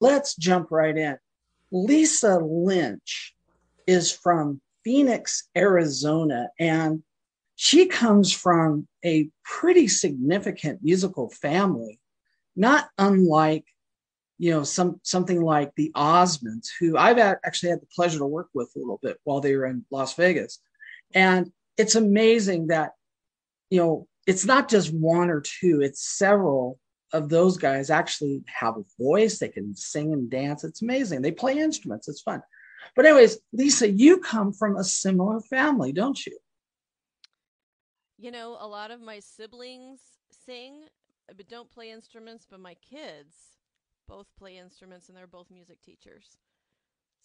let's jump right in. Lisa Lynch is from Phoenix, Arizona, and she comes from a pretty significant musical family, not unlike something like the Osmonds, who I've actually had the pleasure to work with a little bit while they were in Las Vegas. And it's amazing that it's not just one or two, it's several of those guys actually have a voice. They can sing and dance. It's amazing. They play instruments. It's fun. But anyways, Lisa, you come from a similar family, don't you? You know, a lot of my siblings sing, but don't play instruments, but my kids both play instruments and they're both music teachers.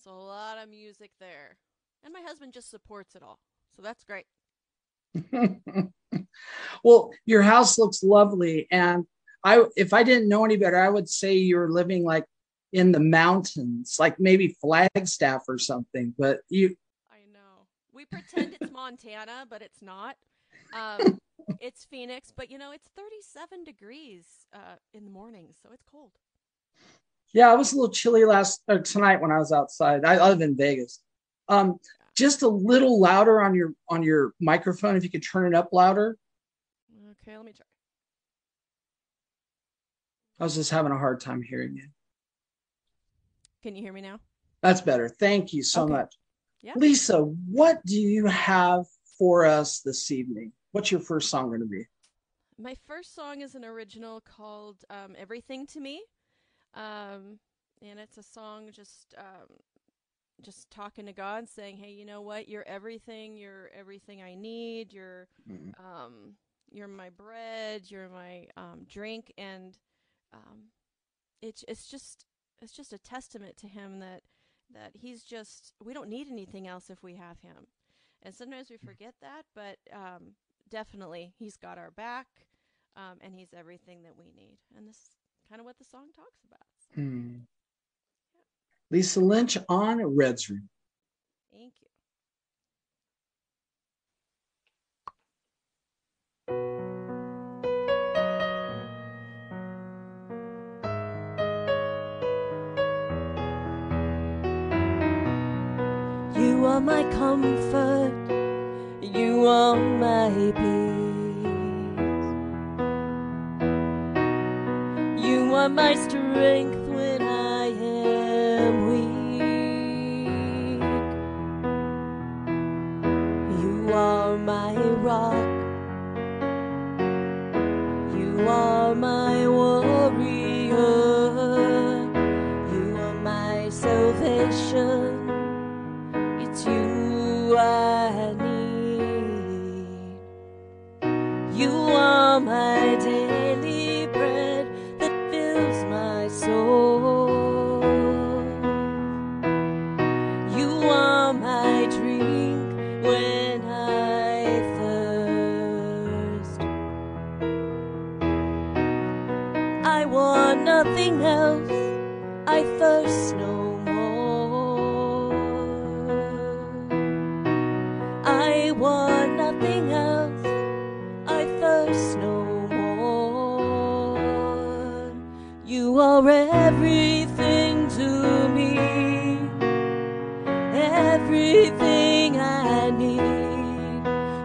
So a lot of music there. And my husband just supports it all. So that's great. Well, your house looks lovely. And if I didn't know any better, I would say you're living like in the mountains, like maybe Flagstaff or something. But you, I know. We pretend it's Montana, but it's not. Um, it's Phoenix, but it's 37 degrees in the morning, so it's cold. yeah, it was a little chilly tonight when I was outside. I live in Vegas. Um, just a little louder on your microphone, if you could turn it up louder. Yeah. Okay, let me try. I was just having a hard time hearing you. Can you hear me now? That's better. Thank you so Okay. much. Yeah. Lisa, what do you have for us this evening? What's your first song going to be? My first song is an original called Everything to Me. Um, and it's a song just talking to God, saying, "Hey, you know what? You're everything. You're everything I need. You're my bread. You're my drink." And um, it's just a testament to Him that He's just we don't need anything else if we have Him. And sometimes we forget that, but definitely He's got our back, and He's everything that we need. And this is kind of what the song talks about. So, Hmm. yeah. Lisa Lynch on Red's Room. Thank you. You are my comfort, you are my peace. You are my strength when I am weak. You are my rock, you are my warrior. You are my salvation. It's you I need. You are my daily bread that fills my soul. You are my drink when I thirst. I want nothing else. I thirst no more. I want nothing else. I thirst no more. You are everything to me, everything I need.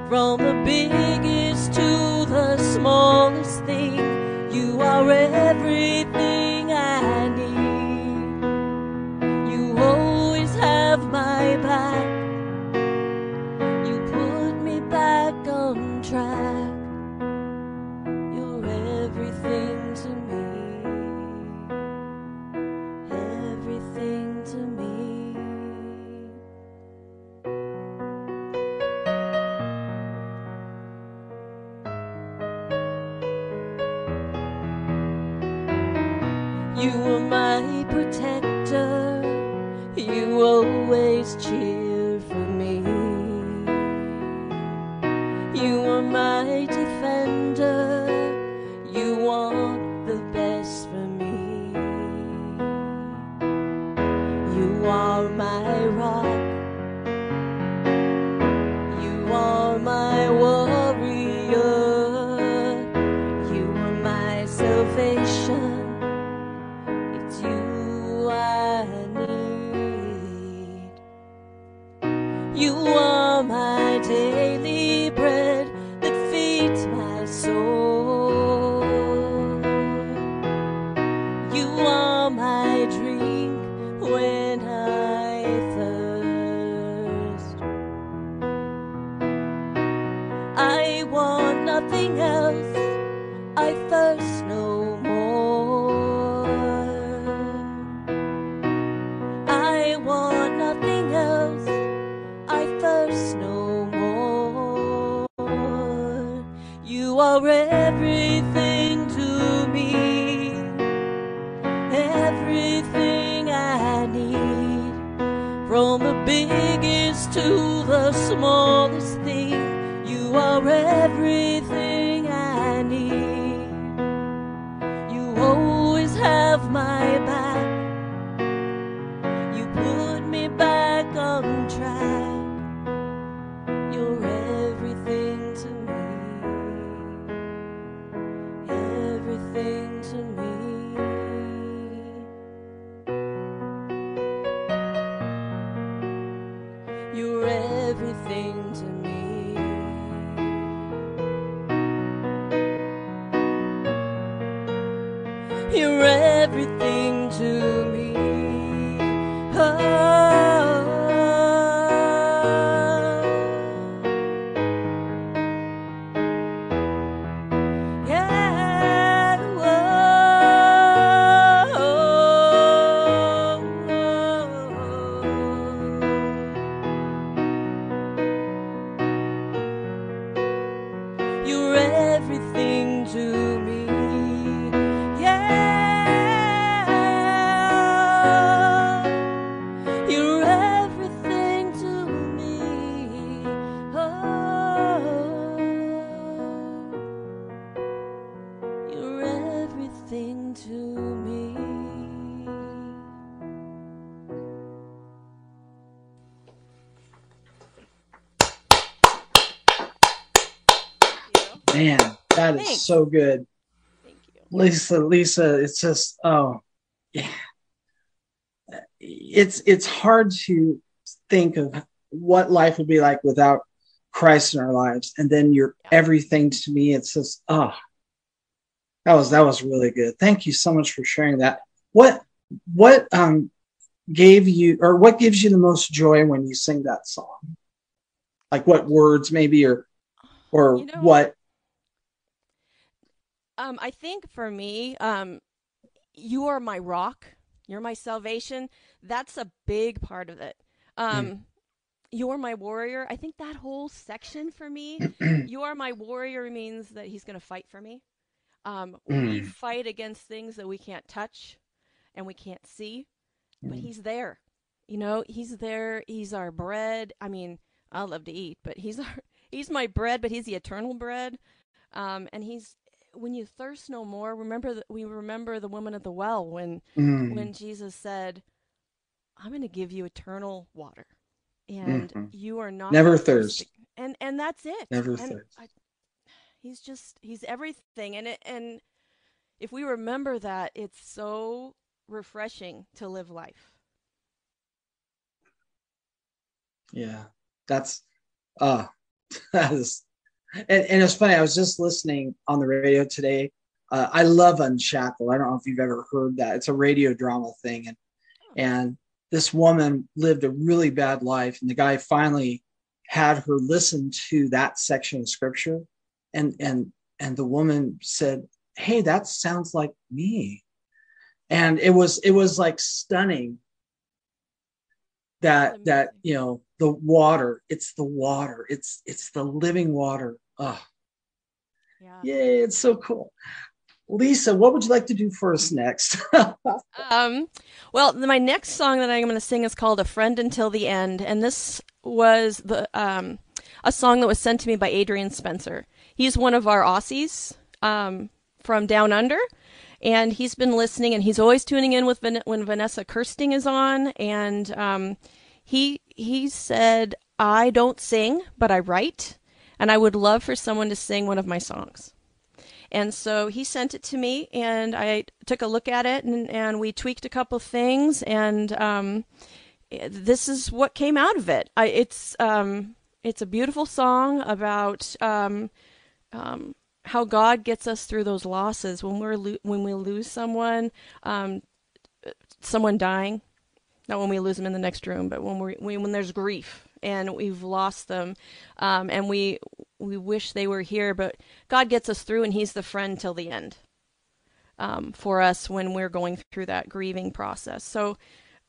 From the biggest to the smallest thing, you are everything I need. You always have my back. You put me back on track. You're everything to me. Everything to me. You are my protector. You always cheer for me. You are my defender. You want the best for me. You are my rock. You are my warrior. You are my salvation. It's you daily bread that feeds my soul. You are my drink when I thirst. I want nothing else, I thirst no more. I want nothing else, I thirst no more. You are everything to me, everything I need, from the biggest to the smallest thing. You are everything I need. You always have my back. You put me back on track. You're everything to me, everything to me. You're everything to me. You're everything to me. Oh, yeah. You're everything to me. You're everything to me. Oh, you're everything to me. Man, that is Thanks. so good. Thank you. Lisa, it's just, oh, yeah. It's hard to think of what life would be like without Christ in our lives. And then you're everything to me. It's just, oh, that was really good. Thank you so much for sharing that. What gave you, or what gives you the most joy when you sing that song? Like what words maybe, or You know, what? I think for me, you are my rock. You're my salvation. That's a big part of it. Mm. You're my warrior. I think that whole section for me, you are my warrior means that he's going to fight for me. We Mm. fight against things that we can't touch and we can't see, but Mm. he's there. You know, he's there. He's our bread. I mean, I love to eat, but he's my bread, but he's the eternal bread. And he's when you thirst no more. We remember the woman at the well when Mm. Jesus said, "I'm going to give you eternal water, and Mm. you are not going Never to thirst." thirst. And that's it. Never And thirst. he's everything. And if we remember that, it's so refreshing to live life. Yeah, that's uh that is, and it's funny. I was just listening on the radio today. I love Unshackled. I don't know if you've ever heard that. It's a radio drama thing, Oh, and this woman lived a really bad life, and the guy finally had her listen to that section of scripture, and and the woman said, "Hey, that sounds like me," and it was like stunning that's that amazing. the water, it's the water, it's the living water. Oh, Yeah. yay, it's so cool. Lisa, what would you like to do for us next? Um, well, my next song that I'm going to sing is called "A Friend Until the End," and this was the a song that was sent to me by Adrian Spencer. He's one of our Aussies from down under, and he's been listening, and he's always tuning in with when Vanessa Kirsting is on, and he said, "I don't sing, but I write, and I would love for someone to sing one of my songs." And so he sent it to me, and I took a look at it, and we tweaked a couple things, and this is what came out of it. It's a beautiful song about how God gets us through those losses when when we lose someone, um, someone dying. Not when we lose them in the next room, but when there's grief and we've lost them, and we wish they were here, but God gets us through, and He's the friend till the end, for us when we're going through that grieving process. So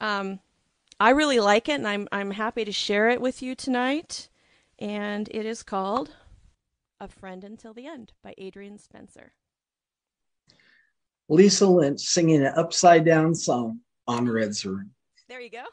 I really like it, and I'm happy to share it with you tonight. And it is called "A Friend Until the End" by Adrian Spencer. Lisa Lynch singing an upside down song on Red's Room. There you go.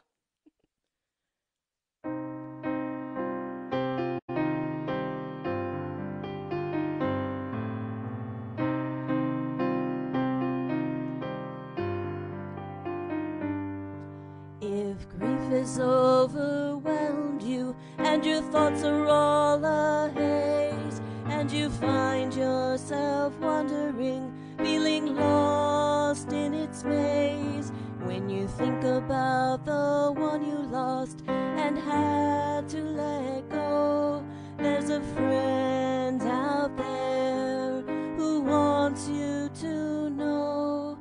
If grief has overwhelmed you and your thoughts are all a haze, and you find yourself wandering, feeling lost in its maze, when you think about the one you lost and had to let go, there's a friend out there who wants you to know.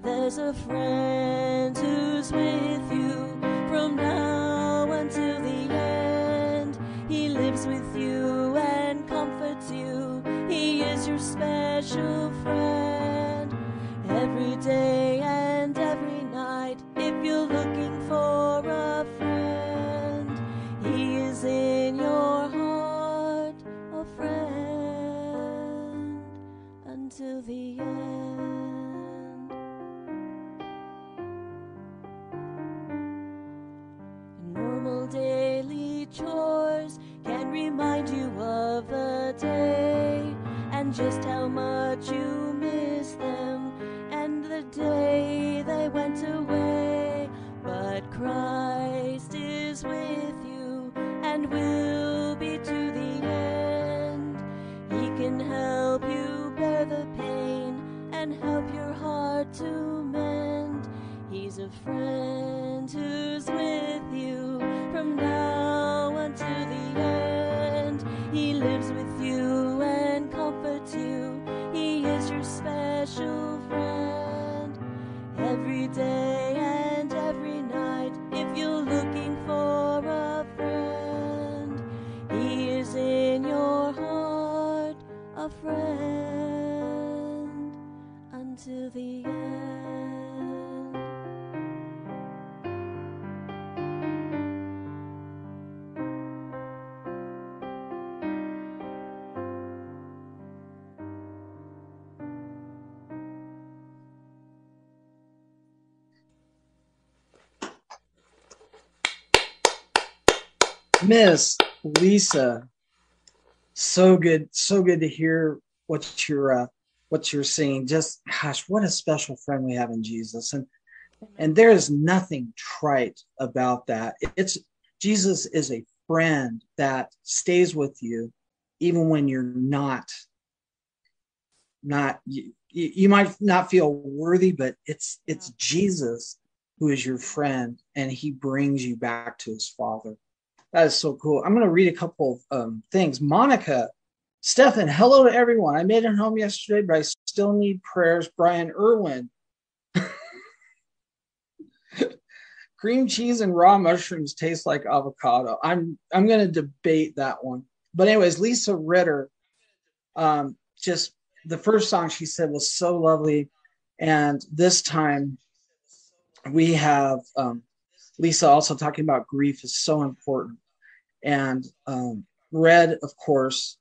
There's a friend who's with you from now until the end. He lives with you and comforts you. He is your special friend. Every day and every night, if you're looking for a friend, He is in your heart, a friend until the end. Normal daily chores can remind you of the day and just how much you miss them, and the day they went away. But Christ is with you and will be to the end. He can help you bear the pain and help your heart to mend. He's a friend who's with you from now until the end. He lives with you and comforts you. He is your special friend. Every day and every night, if you're looking for a friend, He is in your heart, a friend until the end. Miss Lisa, so good to hear what you're saying. Just gosh, what a special friend we have in Jesus, and there is nothing trite about that. It's Jesus is a friend that stays with you even when you're not you might not feel worthy, but it's Jesus who is your friend, and He brings you back to His Father. That is so cool. I'm going to read a couple of things. Monica, Stefan, hello to everyone. I made it home yesterday, but I still need prayers. Brian Irwin. Cream cheese and raw mushrooms taste like avocado. I'm going to debate that one. But anyways, Lisa Ritter, just the first song she said was so lovely. And this time we have Lisa also talking about grief is so important. And Red, of course,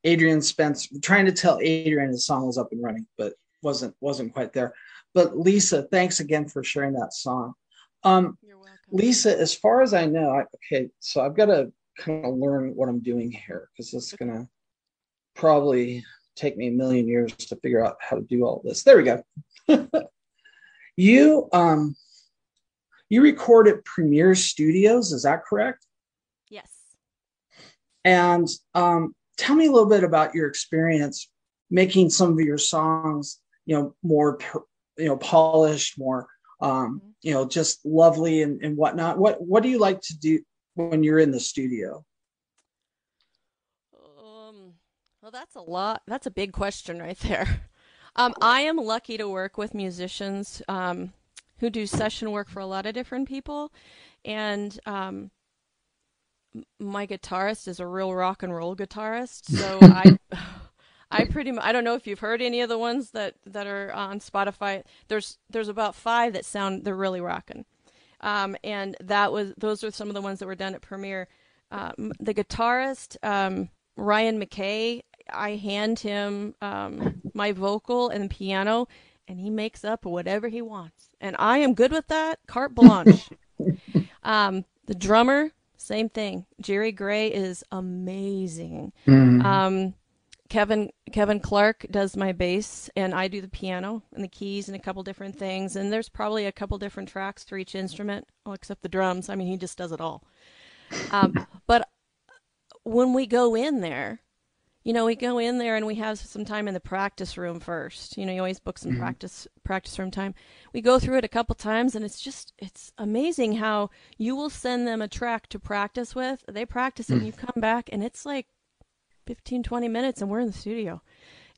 Adrian Spence, trying to tell Adrian his song was up and running, but wasn't quite there. But Lisa, thanks again for sharing that song. You're welcome. Lisa, as far as I know, so I've got to kind of learn what I'm doing here, because this is going to probably take me a million years to figure out how to do all this. There we go. You record at Premier Studios, is that correct? Yes. And tell me a little bit about your experience making some of your songs, more, polished, more, just lovely and whatnot. What do you like to do when you're in the studio? Well, that's a lot. That's a big question right there. I am lucky to work with musicians who do session work for a lot of different people, and my guitarist is a real rock and roll guitarist. So I pretty much, I don't know if you've heard any of the ones that are on Spotify. There's about five that sound they're really rocking. And those are some of the ones that were done at Premiere. The guitarist, Ryan McKay, I hand him my vocal and piano, and he makes up whatever he wants. And I am good with that, carte blanche. The drummer, same thing. Jerry Gray is amazing. Mm. Kevin Clark does my bass, and I do the piano and the keys and a couple different things. And there's probably a couple different tracks for each instrument, well, except the drums. I mean, he just does it all. But when we go in there, we go in there and we have some time in the practice room first. You always book some practice room time. We go through it a couple times, and it's amazing how you will send them a track to practice with. They practice it, and you come back, and it's like 15, 20 minutes, and we're in the studio.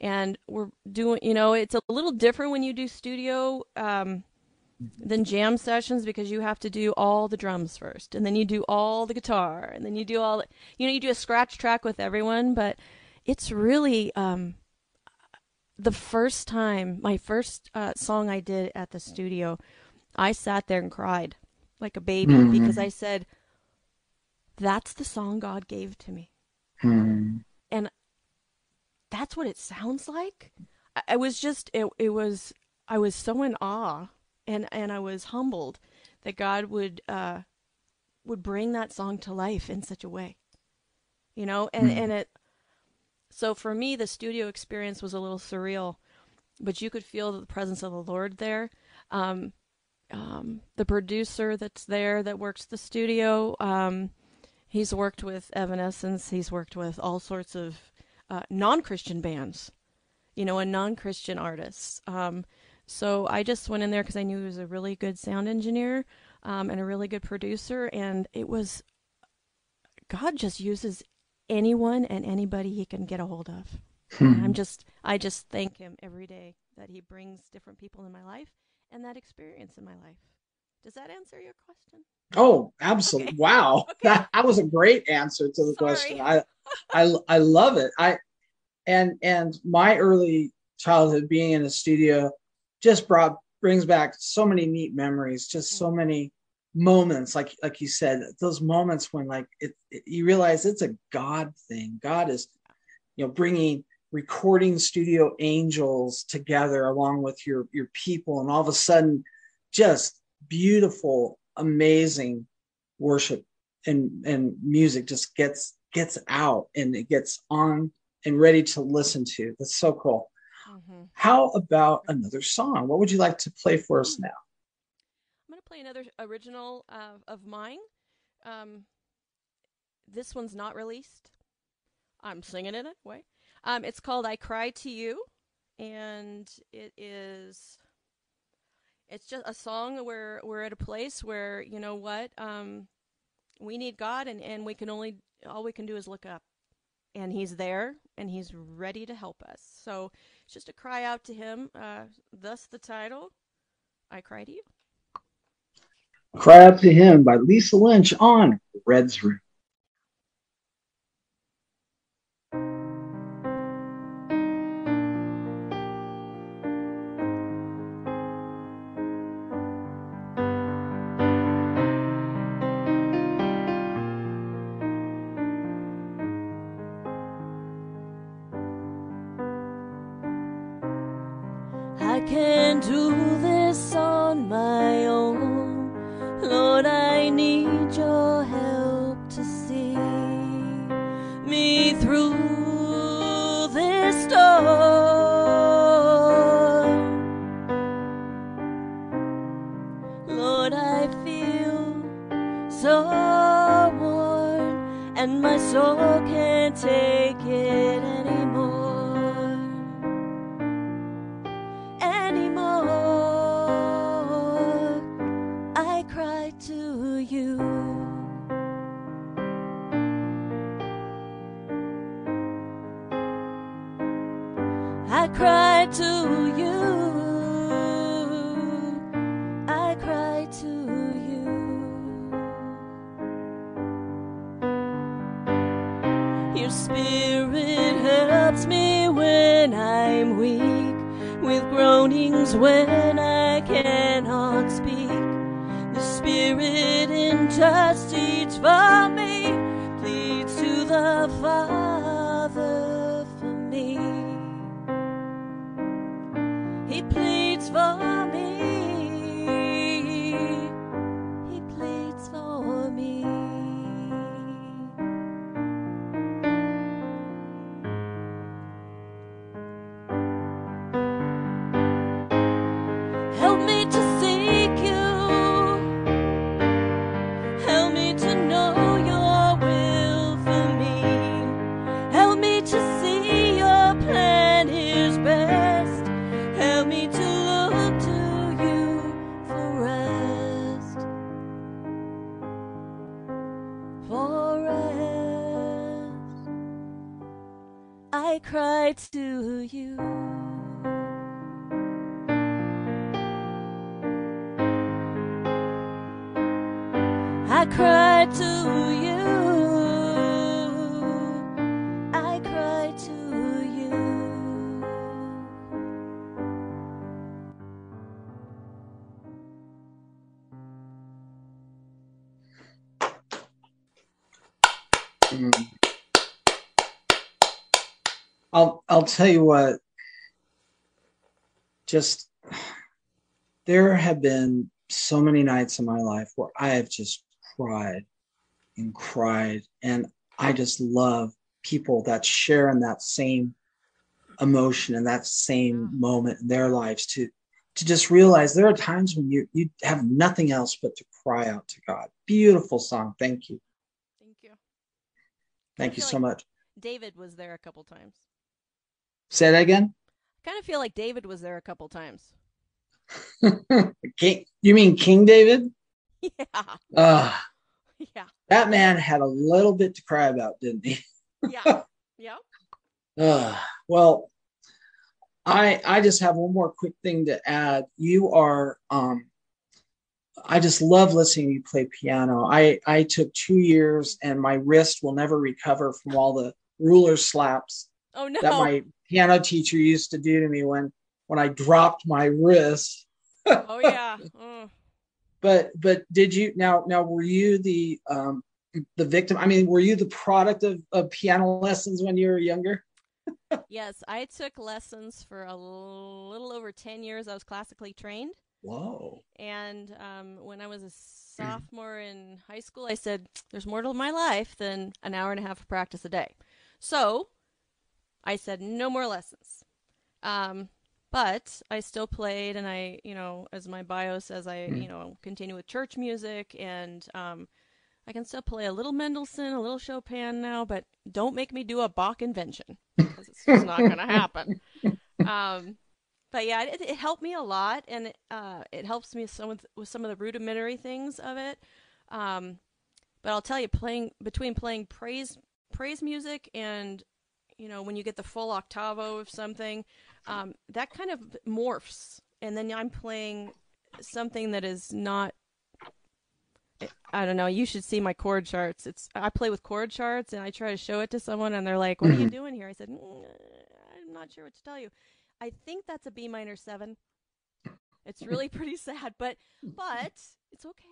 And we're doing, it's a little different when you do studio than jam sessions, because you have to do all the drums first, and then you do all the guitar, and then you do all, you do a scratch track with everyone. But it's really the first time, my first song I did at the studio, I sat there and cried like a baby because I said, that's the song God gave to me. And that's what it sounds like. I was just, I was so in awe, and I was humbled that God would bring that song to life in such a way, and it. So for me, the studio experience was a little surreal, but you could feel the presence of the Lord there. The producer that's there that works the studio, he's worked with Evanescence. He's worked with all sorts of non-Christian bands, and non-Christian artists. So I just went in there because I knew he was a really good sound engineer and a really good producer. And God just uses anyone and anybody he can get a hold of. And I just thank him every day that he brings different people in my life and that experience in my life. Does that answer your question? Oh, absolutely. Okay. Wow. Okay. That was a great answer to the question. I love it. And my early childhood being in a studio just brings back so many neat memories, just so many moments, like you said, those moments when you realize it's a God thing. God is, bringing recording studio angels together along with your people, and all of a sudden, just beautiful, amazing worship and music just gets out, and it gets on and ready to listen to. That's so cool. How about another song? What would you like to play for us now? I'm going to play another original of mine. This one's not released. I'm singing it anyway. It's called I Cry to You, and it's just a song where we're at a place where, we need God, and all we can do is look up. And he's there, and he's ready to help us. So it's just a cry out to him. Thus the title, I Cry to You. Cry Out to Him by Lisa Lynch on Red's Room. I can't do this on my own. Lord, I need your help to see me through this storm. Lord, I feel so worn, and my soul can't take it anymore. I cry to you. cry to you. I cry to you. Your spirit helps me when I'm weak, with groanings when I cannot speak. The spirit intercedes for me, pleads to the Father for me. He pleads for me. He pleads for me. Help me to seek you. Help me to know your will for me. Help me to see your plan is best. Help me to look to you for rest. For rest. I cry to you. I cry to you. I cry to you. Mm. I'll tell you what, just there have been so many nights in my life where I have just cried and cried, and I just love people that share in that same emotion and that same moment in their lives to just realize there are times when you have nothing else but to cry out to God. Beautiful song. Thank you. Thank you. Thank you so much. David was there a couple times. Say that again. I kind of feel like David was there a couple times. You mean King David? Yeah. Yeah. That man had a little bit to cry about, didn't he? Yeah. Yeah. Well, I just have one more quick thing to add. You are I just love listening to you play piano. I took 2 years and my wrist will never recover from all the ruler slaps Oh no. that my piano teacher used to do to me when I dropped my wrist. Oh yeah. But did you now were you the victim? I mean, were you the product of piano lessons when you were younger? Yes, I took lessons for a little over 10 years. I was classically trained. Whoa. And when I was a sophomore in high school, I said, there's more to my life than an hour and a half of practice a day. So I said, no more lessons. But I still played, and I, as my bio says, I, continue with church music, and I can still play a little Mendelssohn, a little Chopin now, but don't make me do a Bach invention, because it's just not going to happen. But yeah, it helped me a lot, and it helps me with some of the rudimentary things of it. But I'll tell you, between playing praise music and when you get the full octavo of something, that kind of morphs, and then I'm playing something that is not. I don't know. You should see my chord charts. I play with chord charts, and I try to show it to someone, and they're like, "What are you doing here?" I said, "I'm not sure what to tell you. I think that's a B minor 7. It's really pretty sad, but it's okay."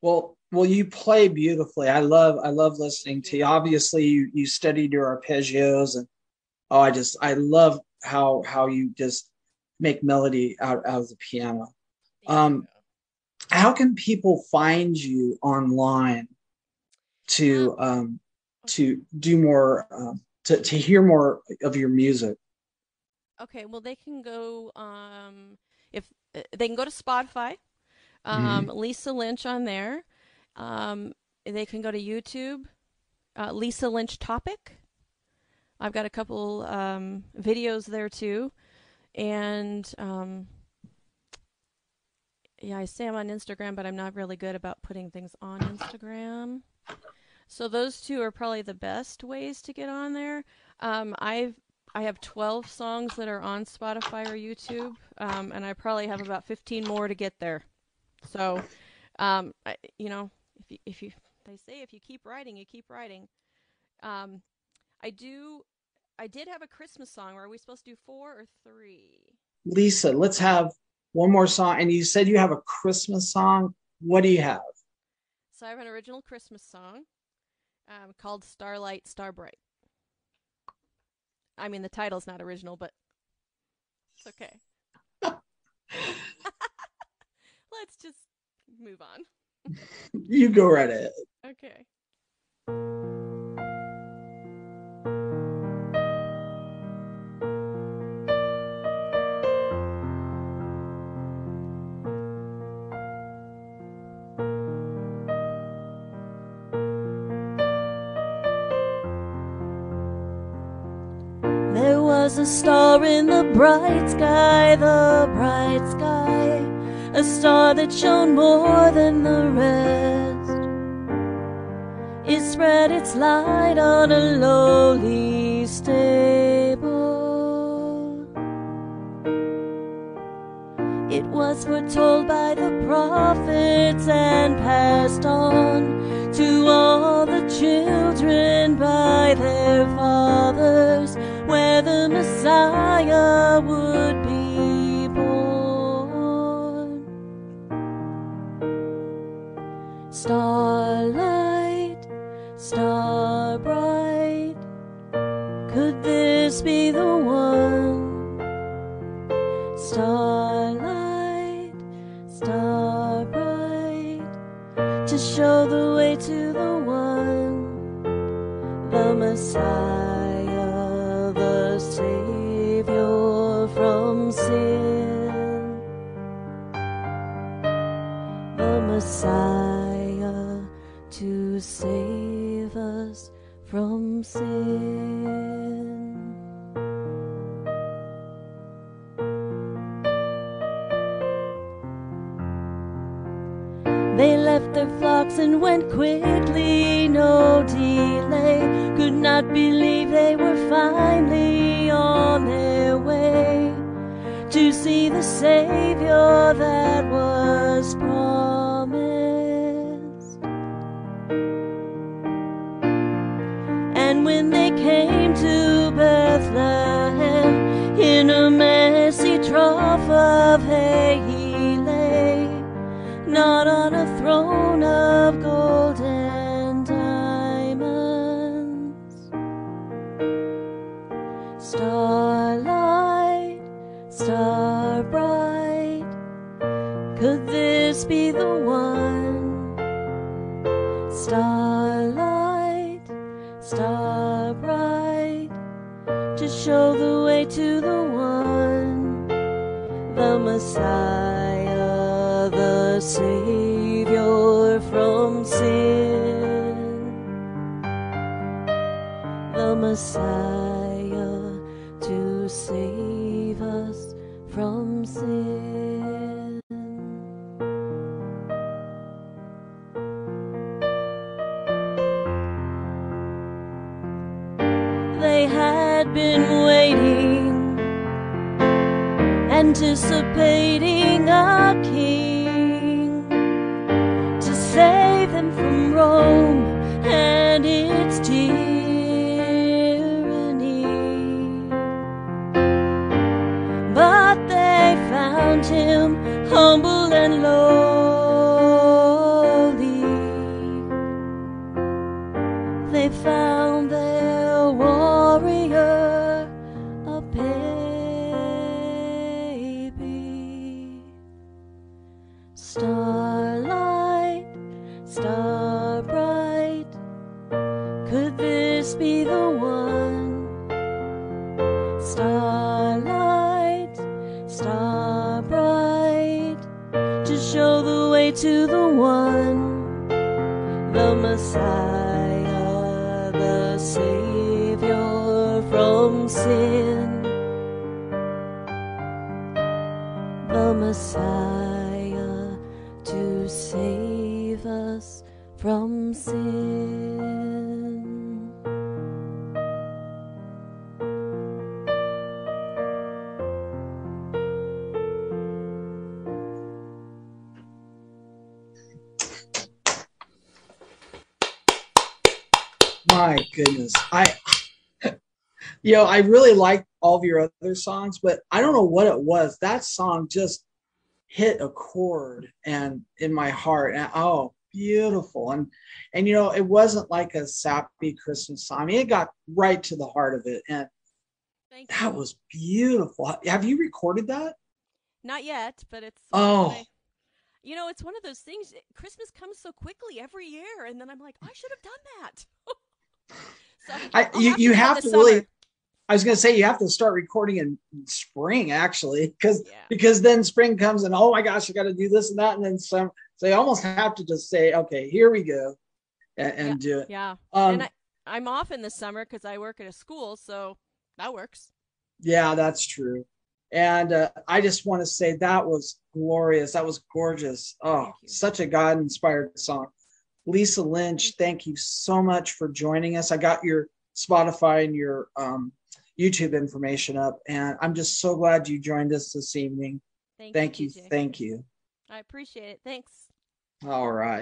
Well, you play beautifully. I love listening to you. Obviously, you studied your arpeggios, and I love how you just make melody out of the piano. How can people find you online to do more to hear more of your music? Okay, well they can go if they can go to Spotify, Lisa Lynch on there. They can go to YouTube, Lisa Lynch Topic. I've got a couple videos there too, and yeah, I say I'm on Instagram, but I'm not really good about putting things on Instagram. So those two are probably the best ways to get on there. I've I have 12 songs that are on Spotify or YouTube, and I probably have about 15 more to get there. So, you know, if you they say if you keep writing, you keep writing. Um, I do. I did have a Christmas song. Are we supposed to do 4 or 3? Lisa, let's have one more song. And you said you have a Christmas song. What do you have? So I have an original Christmas song called "Starlight, Starbright." I mean, the title's not original, but it's okay. Let's just move on. You go right ahead. Okay. There was a star in the bright sky, a star that shone more than the rest. It spread its light on a lowly stable. It was foretold by the prophets and passed on to all the children by their fathers, where the Messiah would be born. Starlight, star bright, could this be the one? Starlight, star bright, to show the way to the one, the Messiah, the Savior from sin, the Messiah to save us from sin. They left their flocks and went quickly, no delay. Could not believe they were finally on their way to see the Savior that was promised. And when they came to Bethlehem, in a messy trough of hay he lay, not on a throne of gold and diamonds. Starlight, star bright, could this be the one? Starlight, star bright, to show the way to the one, the Messiah, the Savior from sin, the Messiah to save us from sin. They had been waiting, anticipating a king to save them from Rome and its tyranny. But they found him humble and lowly. They found their warrior a baby. Starlight, star bright, could this be the one? Starlight, star bright, to show the way to the one, the Messiah, the Savior from sin, the Messiah to save us from sin. My goodness. I really like all of your other songs, but I don't know what it was. That song just hit a chord and in my heart. And oh, beautiful. And it wasn't like a sappy Christmas song. I mean, it got right to the heart of it. And Thank that you. was beautiful. Have you recorded that? Not yet, but it's Oh, it's one of those things. Christmas comes so quickly every year, and then I'm like, I should have done that. So I'll you have to you do it have this to summer. really. I was going to say you have to start recording in spring, actually, because Yeah. because then spring comes and oh my gosh, I got to do this and that, and then some. So you almost have to just say, okay, here we go, Yeah. and do it. Yeah. And Um, I'm off in the summer because I work at a school, so that works. yeah, that's true. And I just want to say that was glorious. That was gorgeous. Oh, Thank you. such a God-inspired song. Lisa Lynch, Thank you. thank you so much for joining us. I got your Spotify and your YouTube information up, and I'm just so glad you joined us this evening. Thank you, Thank you. TJ. Thank you. I appreciate it. Thanks. All right.